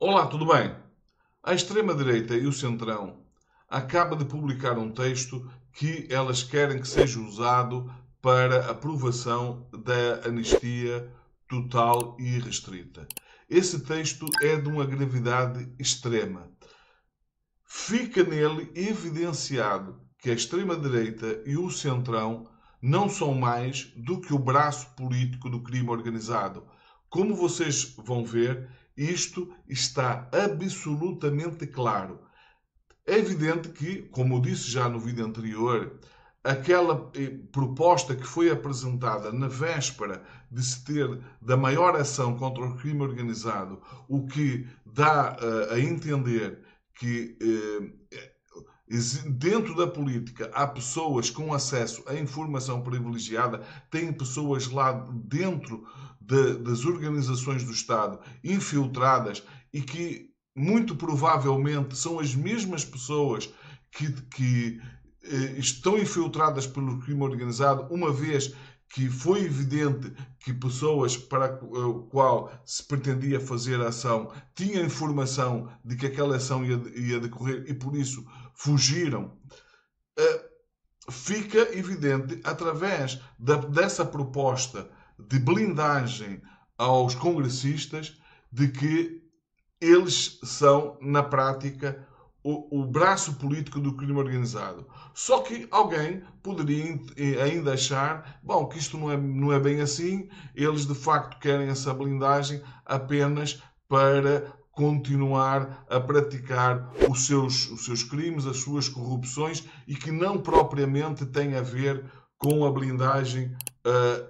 Olá, tudo bem? A extrema-direita e o centrão acaba de publicar um texto que elas querem que seja usado para aprovação da anistia total e irrestrita. Esse texto é de uma gravidade extrema. Fica nele evidenciado que a extrema-direita e o centrão não são mais do que o braço político do crime organizado. Como vocês vão ver, isto está absolutamente claro. É evidente que, como eu disse já no vídeo anterior, aquela proposta que foi apresentada na véspera de se ter da maior ação contra o crime organizado, o que dá a entender que dentro da política há pessoas com acesso à informação privilegiada, tem pessoas lá dentro das organizações do Estado infiltradas e que muito provavelmente são as mesmas pessoas que estão infiltradas pelo crime organizado, uma vez que foi evidente que pessoas para o qual se pretendia fazer a ação tinham informação de que aquela ação ia decorrer e por isso fugiram. Fica evidente, através dessa proposta de blindagem aos congressistas, de que eles são, na prática, o braço político do crime organizado. Só que alguém poderia ainda achar, bom, que isto não é bem assim, eles de facto querem essa blindagem apenas para continuar a praticar os seus crimes, as suas corrupções e que não propriamente tem a ver com a blindagem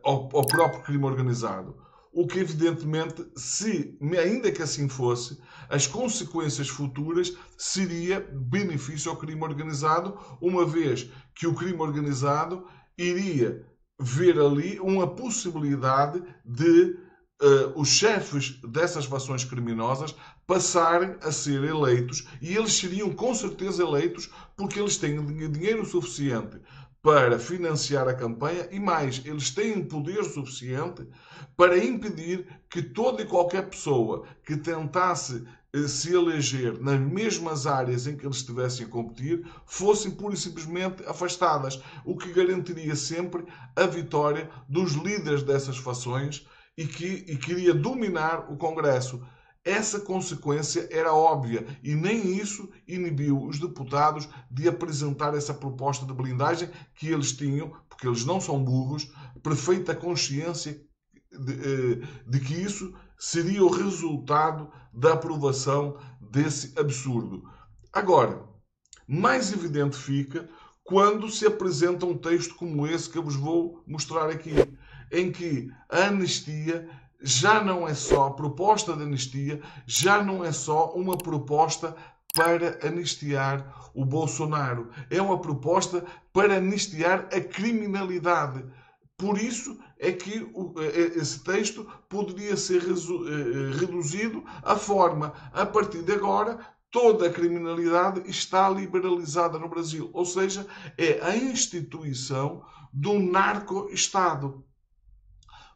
ao próprio crime organizado. O que, evidentemente, se, ainda que assim fosse, as consequências futuras seria benefício ao crime organizado, uma vez que o crime organizado iria ver ali uma possibilidade de os chefes dessas fações criminosas passarem a ser eleitos e eles seriam com certeza eleitos porque eles têm dinheiro suficiente para financiar a campanha e mais, eles têm poder suficiente para impedir que toda e qualquer pessoa que tentasse se eleger nas mesmas áreas em que eles estivessem a competir fossem pura e simplesmente afastadas, o que garantiria sempre a vitória dos líderes dessas fações e que queria dominar o Congresso. Essa consequência era óbvia e nem isso inibiu os deputados de apresentar essa proposta de blindagem que eles tinham, porque eles não são burros, perfeita consciência de que isso seria o resultado da aprovação desse absurdo. Agora, mais evidente fica quando se apresenta um texto como esse que eu vos vou mostrar aqui, em que a anistia já não é só, a proposta de anistia já não é só uma proposta para anistiar o Bolsonaro. É uma proposta para anistiar a criminalidade. Por isso é que esse texto poderia ser reduzido à forma, a partir de agora, toda a criminalidade está liberalizada no Brasil. Ou seja, é a instituição de um narco-estado.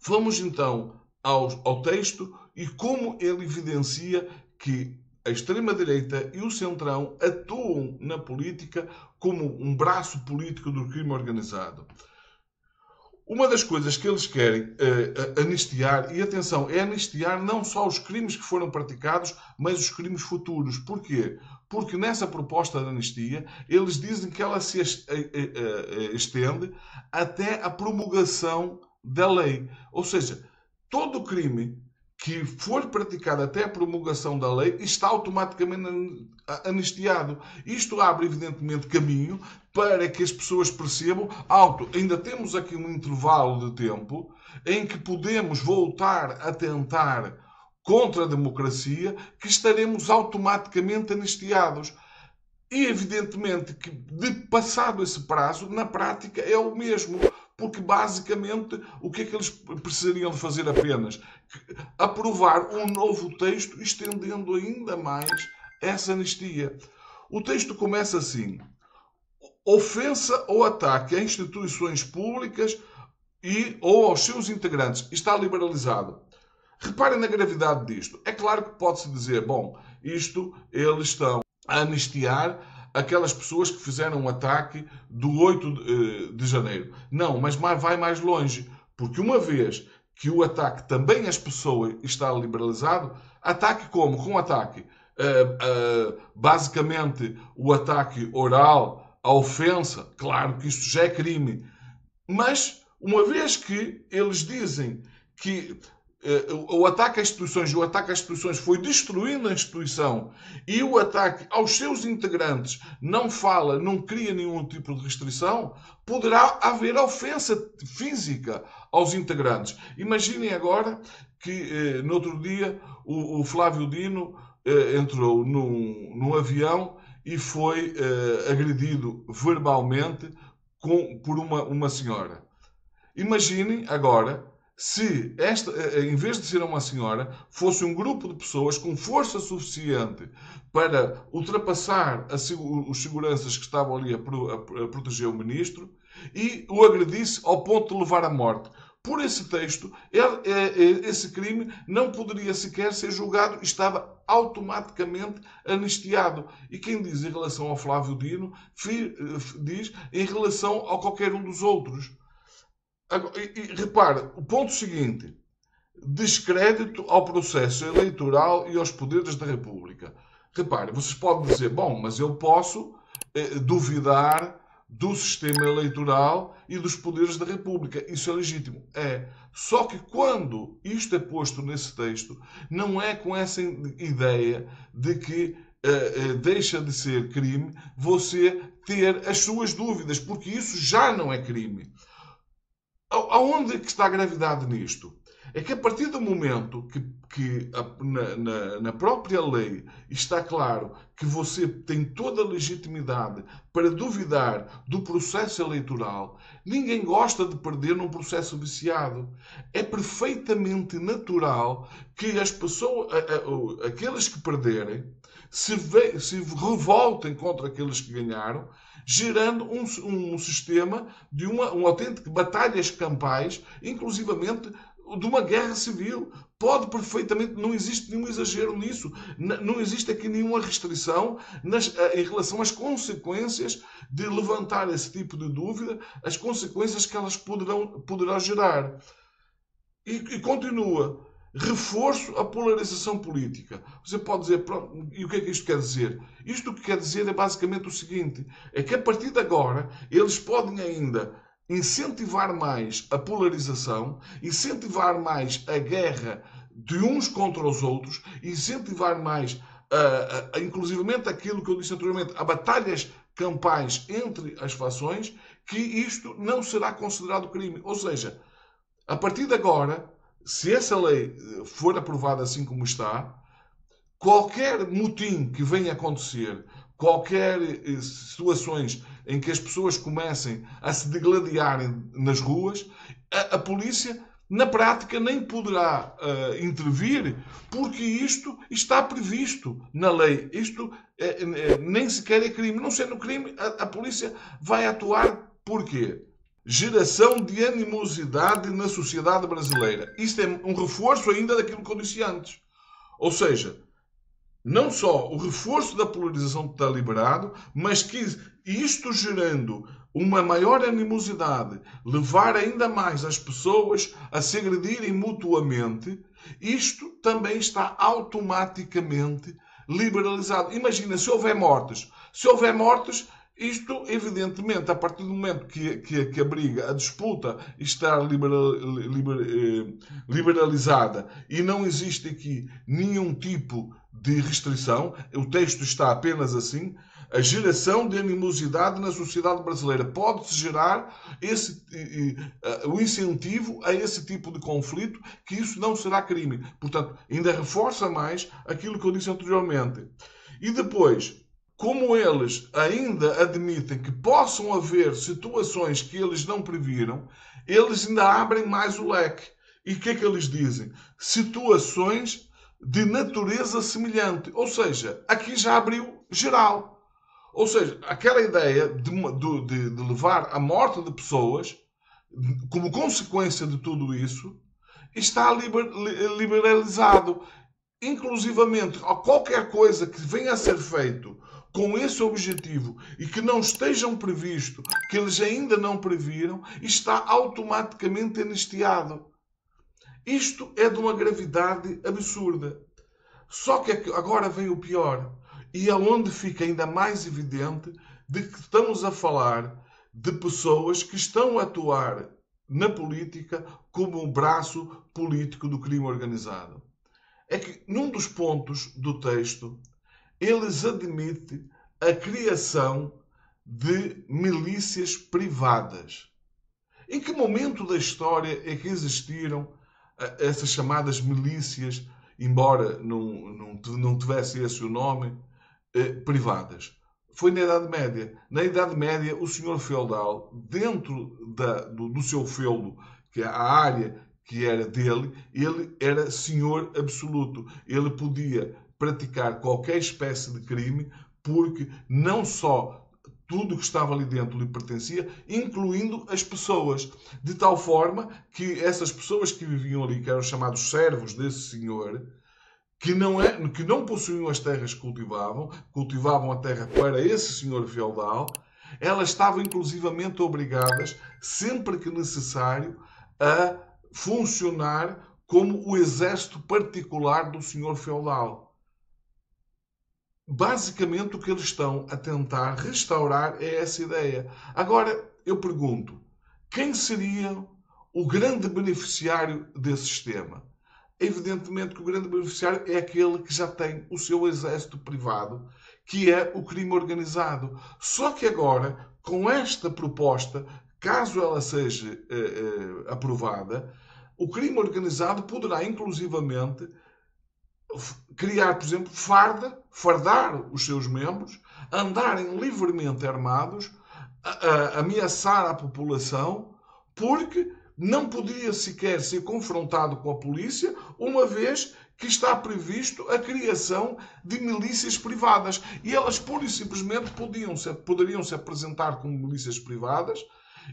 Vamos então ao texto e como ele evidencia que a extrema-direita e o centrão atuam na política como um braço político do crime organizado. Uma das coisas que eles querem anistiar, e atenção, é anistiar não só os crimes que foram praticados, mas os crimes futuros. Porquê? Porque nessa proposta de anistia, eles dizem que ela se estende até a promulgação da lei. Ou seja, todo crime que for praticado até a promulgação da lei está automaticamente anistiado. Isto abre, evidentemente, caminho para que as pessoas percebam, ainda temos aqui um intervalo de tempo em que podemos voltar a tentar contra a democracia, que estaremos automaticamente anistiados. E evidentemente que, passado esse prazo, na prática é o mesmo. Porque basicamente o que é que eles precisariam de fazer apenas? Aprovar um novo texto estendendo ainda mais essa anistia. O texto começa assim: ofensa ou ataque a instituições públicas ou aos seus integrantes está liberalizado. Reparem na gravidade disto. É claro que pode-se dizer, bom, isto eles estão a anistiar aquelas pessoas que fizeram um ataque do 8 de janeiro. Não, mas vai mais longe. Porque uma vez que o ataque também às pessoas está liberalizado, ataque como? Com ataque. Basicamente, o ataque oral, a ofensa, claro que isto já é crime. Mas, uma vez que eles dizem que o ataque às instituições foi destruindo a instituição e o ataque aos seus integrantes não fala, não cria nenhum tipo de restrição, poderá haver ofensa física aos integrantes. Imaginem agora que no outro dia o Flávio Dino entrou num avião e foi agredido verbalmente por uma senhora. Imaginem agora se esta, em vez de ser uma senhora, fosse um grupo de pessoas com força suficiente para ultrapassar os seguranças que estavam ali a proteger o ministro e o agredisse ao ponto de levar à morte. Por esse texto, esse crime não poderia sequer ser julgado e estava automaticamente anistiado. E quem diz em relação ao Flávio Dino, diz em relação a qualquer um dos outros. Repare, o ponto seguinte: descrédito ao processo eleitoral e aos poderes da República. Repare, vocês podem dizer, bom, mas eu posso duvidar do sistema eleitoral e dos poderes da República. Isso é legítimo. É. Só que quando isto é posto nesse texto, não é com essa ideia de que deixa de ser crime você ter as suas dúvidas, porque isso já não é crime. Aonde é que está a gravidade nisto? É que a partir do momento que na própria lei está claro que você tem toda a legitimidade para duvidar do processo eleitoral, ninguém gosta de perder num processo viciado. É perfeitamente natural que as pessoas, aqueles que perderem, se revoltem contra aqueles que ganharam, gerando um sistema de um autêntico batalhas campais, inclusivamente de uma guerra civil. Pode perfeitamente, não existe nenhum exagero nisso, não existe aqui nenhuma restrição em relação às consequências de levantar esse tipo de dúvida, as consequências que elas poderão gerar. E continua. Reforço a polarização política. Você pode dizer, pronto, e o que é que isto quer dizer? Isto o que quer dizer é basicamente o seguinte, é que a partir de agora eles podem ainda incentivar mais a polarização, incentivar mais a guerra de uns contra os outros, incentivar mais, inclusivamente aquilo que eu disse anteriormente, a batalhas campais entre as fações, que isto não será considerado crime. Ou seja, a partir de agora, se essa lei for aprovada assim como está, qualquer motim que venha a acontecer, qualquer situações em que as pessoas comecem a se degladiarem nas ruas, a polícia, na prática, nem poderá intervir, porque isto está previsto na lei. Isto nem sequer é crime. Não sendo crime, a polícia vai atuar porquê? Geração de animosidade na sociedade brasileira. Isto é um reforço ainda daquilo que eu disse antes. Ou seja, não só o reforço da polarização que está liberado, mas que isto gerando uma maior animosidade, levar ainda mais as pessoas a se agredirem mutuamente, isto também está automaticamente liberalizado. Imagina, se houver mortes. Se houver mortes, isto, evidentemente, a partir do momento que a briga, a disputa está liberalizada e não existe aqui nenhum tipo de restrição, o texto está apenas assim, a geração de animosidade na sociedade brasileira pode-se gerar o incentivo a esse tipo de conflito, que isso não será crime. Portanto, ainda reforça mais aquilo que eu disse anteriormente. E depois, como eles ainda admitem que possam haver situações que eles não previram, eles ainda abrem mais o leque. E o que é que eles dizem? Situações de natureza semelhante. Ou seja, aqui já abriu geral. Ou seja, aquela ideia de levar à morte de pessoas como consequência de tudo isso, está liberalizado. Inclusivamente, a qualquer coisa que venha a ser feito com esse objetivo e que não estejam previsto, que eles ainda não previram, está automaticamente anistiado. Isto é de uma gravidade absurda. Só que agora vem o pior. E é onde fica ainda mais evidente de que estamos a falar de pessoas que estão a atuar na política como um braço político do crime organizado. É que num dos pontos do texto eles admitem a criação de milícias privadas. Em que momento da história é que existiram essas chamadas milícias, embora não tivesse esse o nome, privadas? Foi na Idade Média. Na Idade Média, o senhor feudal, dentro do seu feudo, que é a área que era dele, ele era senhor absoluto. Ele podia praticar qualquer espécie de crime, porque não só tudo que estava ali dentro lhe pertencia, incluindo as pessoas. De tal forma que essas pessoas que viviam ali, que eram chamados servos desse senhor, que não possuíam as terras que cultivavam a terra para esse senhor feudal, elas estavam inclusivamente obrigadas, sempre que necessário, a funcionar como o exército particular do senhor feudal. Basicamente, o que eles estão a tentar restaurar é essa ideia. Agora, eu pergunto, quem seria o grande beneficiário desse sistema? Evidentemente que o grande beneficiário é aquele que já tem o seu exército privado, que é o crime organizado. Só que agora, com esta proposta, caso ela seja aprovada, o crime organizado poderá inclusivamente criar, por exemplo, fardar os seus membros, andarem livremente armados, ameaçar a população, porque não podia sequer ser confrontado com a polícia, uma vez que está previsto a criação de milícias privadas. E elas, pura e simplesmente, poderiam se apresentar como milícias privadas,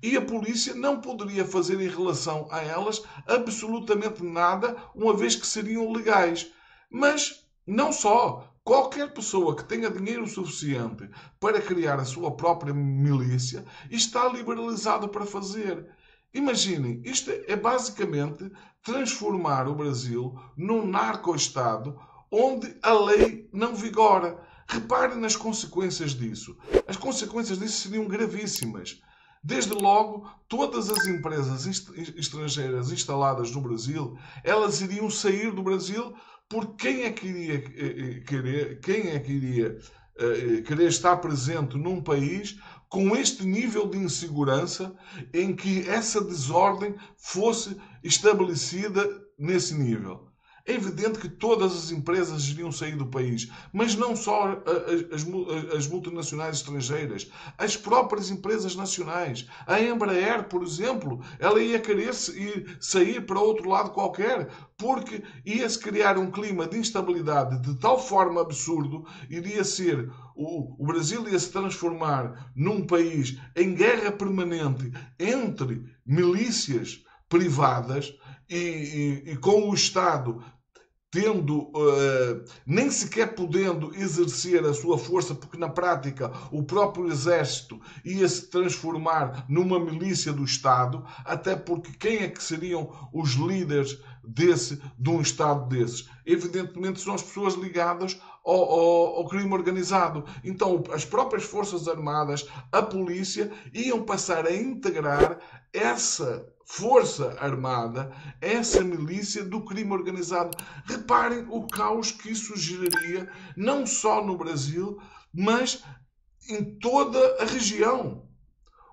e a polícia não poderia fazer em relação a elas absolutamente nada, uma vez que seriam legais. Mas não só. Qualquer pessoa que tenha dinheiro suficiente para criar a sua própria milícia está liberalizado para fazer. Imaginem, isto é basicamente transformar o Brasil num narco-estado onde a lei não vigora. Reparem nas consequências disso. As consequências disso seriam gravíssimas. Desde logo, todas as empresas estrangeiras instaladas no Brasil, elas iriam sair do Brasil, porque quem é que iria querer estar presente num país com este nível de insegurança, em que essa desordem fosse estabelecida nesse nível? É evidente que todas as empresas iriam sair do país, mas não só as multinacionais estrangeiras, as próprias empresas nacionais. A Embraer, por exemplo, ela ia querer sair para outro lado qualquer, porque ia-se criar um clima de instabilidade de tal forma absurdo, iria ser o Brasil ia se transformar num país em guerra permanente entre milícias privadas e com o Estado tendo, nem sequer podendo exercer a sua força, porque na prática o próprio exército ia se transformar numa milícia do Estado, até porque quem é que seriam os líderes de um Estado desses? Evidentemente são as pessoas ligadas ao crime organizado. Então as próprias Forças Armadas, a polícia, iam passar a integrar essa força armada, essa milícia do crime organizado. Reparem o caos que isso geraria, não só no Brasil, mas em toda a região.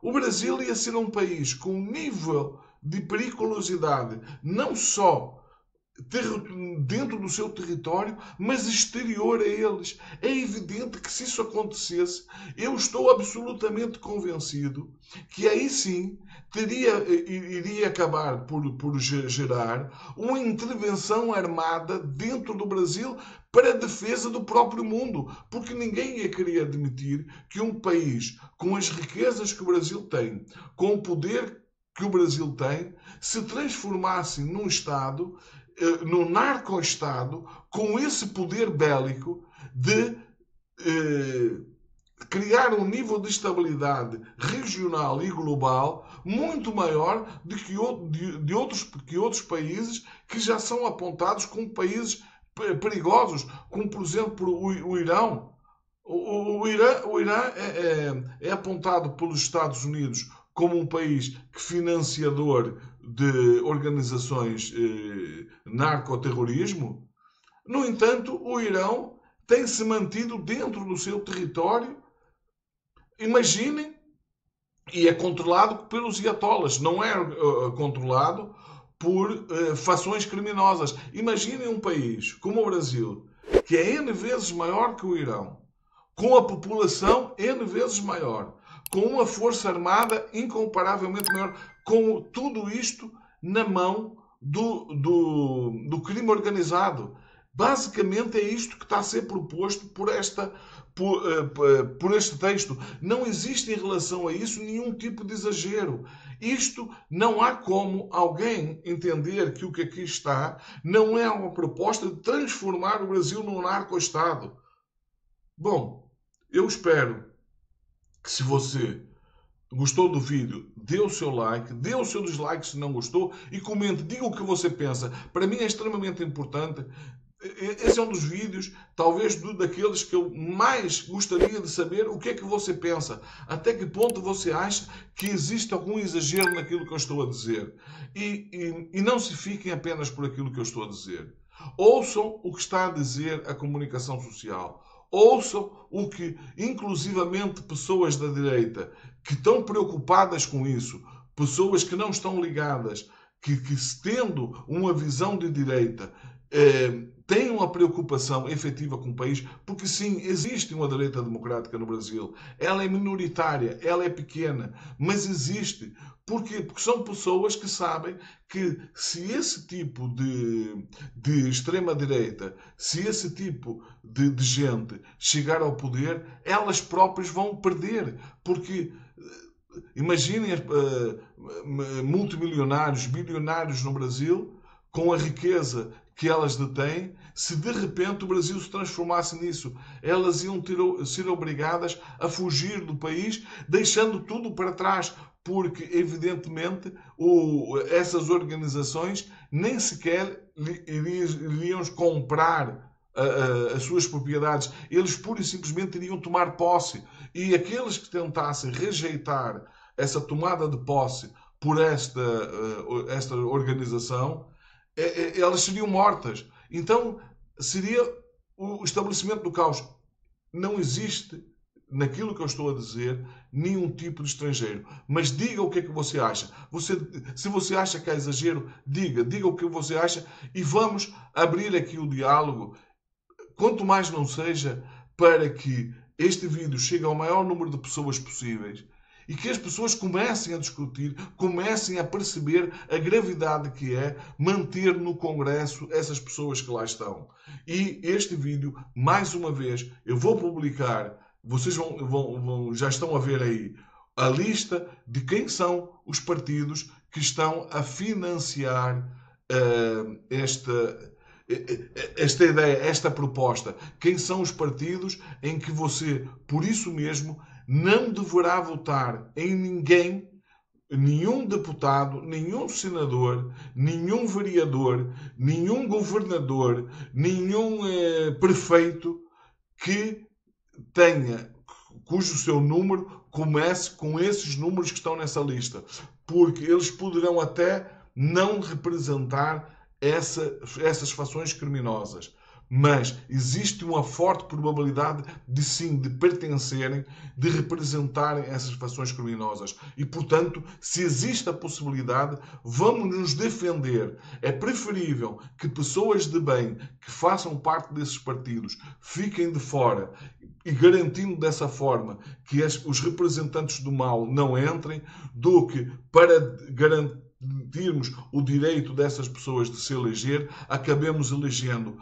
O Brasil ia ser um país com um nível de periculosidade, não só dentro do seu território, mas exterior a eles. É evidente que se isso acontecesse, eu estou absolutamente convencido que aí sim iria acabar por gerar uma intervenção armada dentro do Brasil para a defesa do próprio mundo, porque ninguém ia querer admitir que um país com as riquezas que o Brasil tem, com o poder que o Brasil tem se transformassem num Estado, num narco-Estado, com esse poder bélico de criar um nível de estabilidade regional e global muito maior do que outros países que já são apontados como países perigosos, como por exemplo o Irão. O Irã é apontado pelos Estados Unidos como um país financiador de organizações narcoterrorismo. No entanto, o Irão tem se mantido dentro do seu território. Imaginem, e é controlado pelos iatolas, não é controlado por fações criminosas. Imaginem um país como o Brasil, que é N vezes maior que o Irão, com a população N vezes maior, com uma força armada incomparavelmente maior, com tudo isto na mão do crime organizado. Basicamente é isto que está a ser proposto por este texto. Não existe em relação a isso nenhum tipo de exagero. Isto não há como alguém entender que o que aqui está não é uma proposta de transformar o Brasil num narco-estado. Bom, eu espero que, se você gostou do vídeo, dê o seu like, dê o seu dislike se não gostou e comente, diga o que você pensa. Para mim é extremamente importante. Esse é um dos vídeos, talvez daqueles que eu mais gostaria de saber o que é que você pensa. Até que ponto você acha que existe algum exagero naquilo que eu estou a dizer. E não se fiquem apenas por aquilo que eu estou a dizer. Ouçam o que está a dizer a comunicação social. Ouçam o que, inclusivamente, pessoas da direita que estão preocupadas com isso, pessoas que não estão ligadas, que tendo uma visão de direita, têm uma preocupação efetiva com o país, porque sim, existe uma direita democrática no Brasil. Ela é minoritária, ela é pequena, mas existe. Porquê? Porque são pessoas que sabem que se esse tipo de extrema-direita, se esse tipo de gente chegar ao poder, elas próprias vão perder. Porque imaginem multimilionários, bilionários no Brasil, com a riqueza que elas detêm, se de repente o Brasil se transformasse nisso, elas iam ser obrigadas a fugir do país, deixando tudo para trás, porque evidentemente essas organizações nem sequer iriam comprar as suas propriedades, eles pura e simplesmente iriam tomar posse. E aqueles que tentassem rejeitar essa tomada de posse por esta organização, elas seriam mortas. Então seria o estabelecimento do caos. Não existe, naquilo que eu estou a dizer, nenhum tipo de estrangeiro. Mas diga o que é que você acha. Se você acha que é exagero, diga o que você acha e vamos abrir aqui o diálogo. Quanto mais não seja, para que este vídeo chegue ao maior número de pessoas possíveis e que as pessoas comecem a discutir, comecem a perceber a gravidade que é manter no Congresso essas pessoas que lá estão. E este vídeo, mais uma vez, eu vou publicar, vocês já estão a ver aí, a lista de quem são os partidos que estão a financiar esta ideia, esta proposta. Quem são os partidos em que você, por isso mesmo, não deverá votar em ninguém, nenhum deputado, nenhum senador, nenhum vereador, nenhum governador, nenhum prefeito que cujo seu número comece com esses números que estão nessa lista. Porque eles poderão até não representar essas fações criminosas. Mas existe uma forte probabilidade de pertencerem, de representarem essas fações criminosas. E, portanto, se existe a possibilidade, vamos nos defender. É preferível que pessoas de bem que façam parte desses partidos fiquem de fora e garantindo dessa forma que os representantes do mal não entrem, do que para garantirmos o direito dessas pessoas de se eleger, acabemos elegendo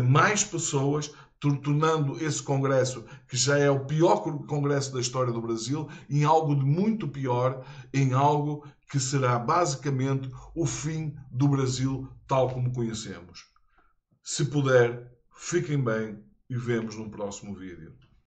mais pessoas tornando esse Congresso, que já é o pior Congresso da história do Brasil, em algo de muito pior, em algo que será basicamente o fim do Brasil tal como conhecemos. Se puder, fiquem bem e vemos no próximo vídeo.